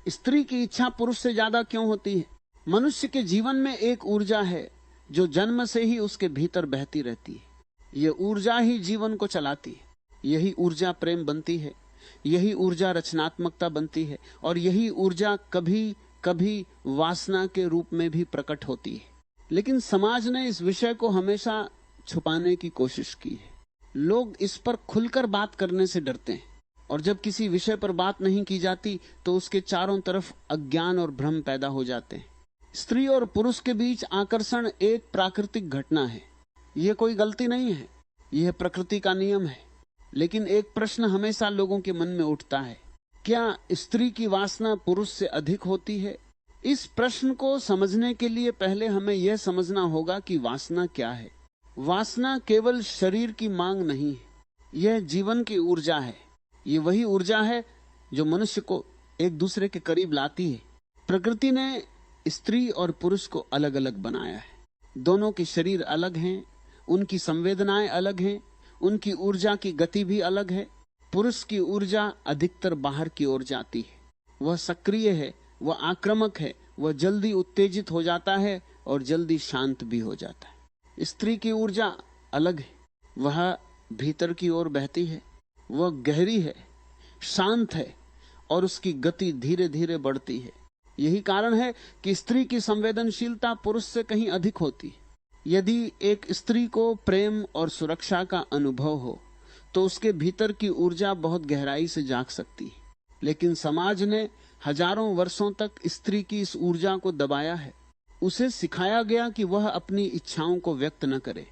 स्त्री की इच्छा पुरुष से ज्यादा क्यों होती है? मनुष्य के जीवन में एक ऊर्जा है जो जन्म से ही उसके भीतर बहती रहती है। यह ऊर्जा ही जीवन को चलाती है। यही ऊर्जा प्रेम बनती है, यही ऊर्जा रचनात्मकता बनती है, और यही ऊर्जा कभी कभी वासना के रूप में भी प्रकट होती है। लेकिन समाज ने इस विषय को हमेशा छुपाने की कोशिश की है। लोग इस पर खुलकर बात करने से डरते हैं, और जब किसी विषय पर बात नहीं की जाती तो उसके चारों तरफ अज्ञान और भ्रम पैदा हो जाते हैं। स्त्री और पुरुष के बीच आकर्षण एक प्राकृतिक घटना है, यह कोई गलती नहीं है, यह प्रकृति का नियम है। लेकिन एक प्रश्न हमेशा लोगों के मन में उठता है, क्या स्त्री की वासना पुरुष से अधिक होती है? इस प्रश्न को समझने के लिए पहले हमें यह समझना होगा कि वासना क्या है। वासना केवल शरीर की मांग नहीं है, यह जीवन की ऊर्जा है। यह वही ऊर्जा है जो मनुष्य को एक दूसरे के करीब लाती है। प्रकृति ने स्त्री और पुरुष को अलग अलग बनाया है। दोनों के शरीर अलग हैं, उनकी संवेदनाएं अलग हैं, उनकी ऊर्जा की गति भी अलग है। पुरुष की ऊर्जा अधिकतर बाहर की ओर जाती है, वह सक्रिय है, वह आक्रामक है, वह जल्दी उत्तेजित हो जाता है और जल्दी शांत भी हो जाता है। स्त्री की ऊर्जा अलग है, वह भीतर की ओर बहती है, वह गहरी है, शांत है और उसकी गति धीरे धीरे बढ़ती है। यही कारण है कि स्त्री की संवेदनशीलता पुरुष से कहीं अधिक होती है। यदि एक स्त्री को प्रेम और सुरक्षा का अनुभव हो तो उसके भीतर की ऊर्जा बहुत गहराई से जाग सकती है। लेकिन समाज ने हजारों वर्षों तक स्त्री की इस ऊर्जा को दबाया है। उसे सिखाया गया कि वह अपनी इच्छाओं को व्यक्त न करे।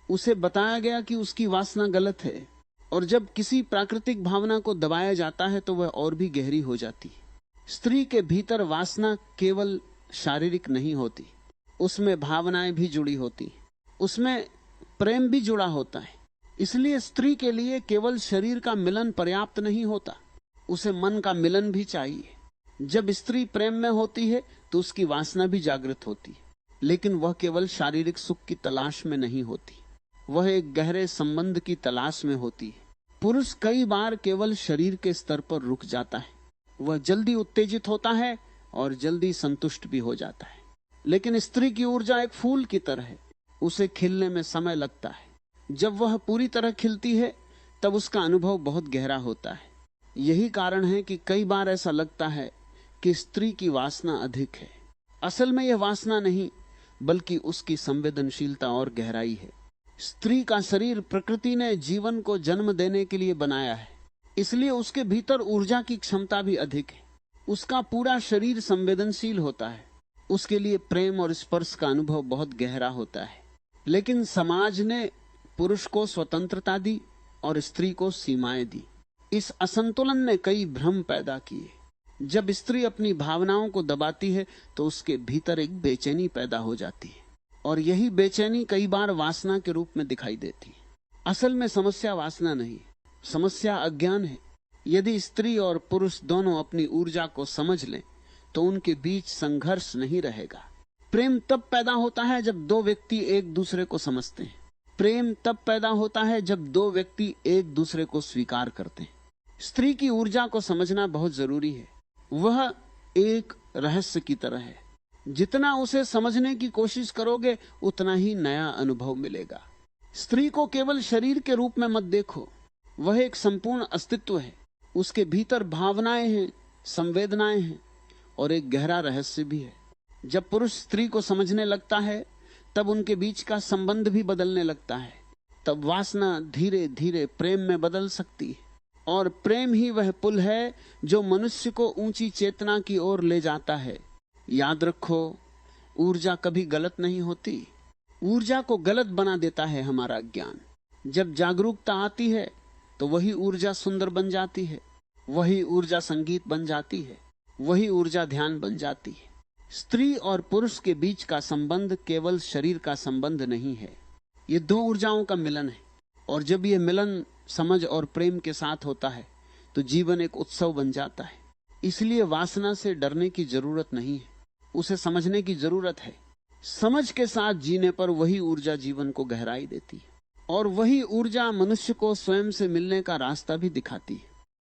उसे बताया गया कि उसकी वासना गलत है, और जब किसी प्राकृतिक भावना को दबाया जाता है तो वह और भी गहरी हो जाती है। स्त्री के भीतर वासना केवल शारीरिक नहीं होती, उसमें भावनाएं भी जुड़ी होती, उसमें प्रेम भी जुड़ा होता है। इसलिए स्त्री के लिए केवल शरीर का मिलन पर्याप्त नहीं होता, उसे मन का मिलन भी चाहिए। जब स्त्री प्रेम में होती है तो उसकी वासना भी जागृत होती है, लेकिन वह केवल शारीरिक सुख की तलाश में नहीं होती, वह एक गहरे संबंध की तलाश में होती है। पुरुष कई बार केवल शरीर के स्तर पर रुक जाता है, वह जल्दी उत्तेजित होता है और जल्दी संतुष्ट भी हो जाता है। लेकिन स्त्री की ऊर्जा एक फूल की तरह है, उसे खिलने में समय लगता है। जब वह पूरी तरह खिलती है तब उसका अनुभव बहुत गहरा होता है। यही कारण है कि कई बार ऐसा लगता है कि स्त्री की वासना अधिक है। असल में यह वासना नहीं, बल्कि उसकी संवेदनशीलता और गहराई है। स्त्री का शरीर प्रकृति ने जीवन को जन्म देने के लिए बनाया है, इसलिए उसके भीतर ऊर्जा की क्षमता भी अधिक है। उसका पूरा शरीर संवेदनशील होता है, उसके लिए प्रेम और स्पर्श का अनुभव बहुत गहरा होता है। लेकिन समाज ने पुरुष को स्वतंत्रता दी और स्त्री को सीमाएं दी। इस असंतुलन ने कई भ्रम पैदा किए। जब स्त्री अपनी भावनाओं को दबाती है तो उसके भीतर एक बेचैनी पैदा हो जाती है, और यही बेचैनी कई बार वासना के रूप में दिखाई देती है। असल में समस्या वासना नहीं, समस्या अज्ञान है। यदि स्त्री और पुरुष दोनों अपनी ऊर्जा को समझ लें तो उनके बीच संघर्ष नहीं रहेगा। प्रेम तब पैदा होता है जब दो व्यक्ति एक दूसरे को समझते हैं। प्रेम तब पैदा होता है जब दो व्यक्ति एक दूसरे को स्वीकार करते हैं। स्त्री की ऊर्जा को समझना बहुत जरूरी है। वह एक रहस्य की तरह है, जितना उसे समझने की कोशिश करोगे उतना ही नया अनुभव मिलेगा। स्त्री को केवल शरीर के रूप में मत देखो, वह एक संपूर्ण अस्तित्व है। उसके भीतर भावनाएं हैं, संवेदनाएं हैं और एक गहरा रहस्य भी है। जब पुरुष स्त्री को समझने लगता है तब उनके बीच का संबंध भी बदलने लगता है। तब वासना धीरे धीरे प्रेम में बदल सकती है, और प्रेम ही वह पुल है जो मनुष्य को ऊंची चेतना की ओर ले जाता है। याद रखो, ऊर्जा कभी गलत नहीं होती। ऊर्जा को गलत बना देता है हमारा ज्ञान। जब जागरूकता आती है तो वही ऊर्जा सुंदर बन जाती है, वही ऊर्जा संगीत बन जाती है, वही ऊर्जा ध्यान बन जाती है। स्त्री और पुरुष के बीच का संबंध केवल शरीर का संबंध नहीं है, ये दो ऊर्जाओं का मिलन है। और जब ये मिलन समझ और प्रेम के साथ होता है तो जीवन एक उत्सव बन जाता है। इसलिए वासना से डरने की जरूरत नहीं है, उसे समझने की जरूरत है। समझ के साथ जीने पर वही ऊर्जा जीवन को गहराई देती है, और वही ऊर्जा मनुष्य को स्वयं से मिलने का रास्ता भी दिखाती है।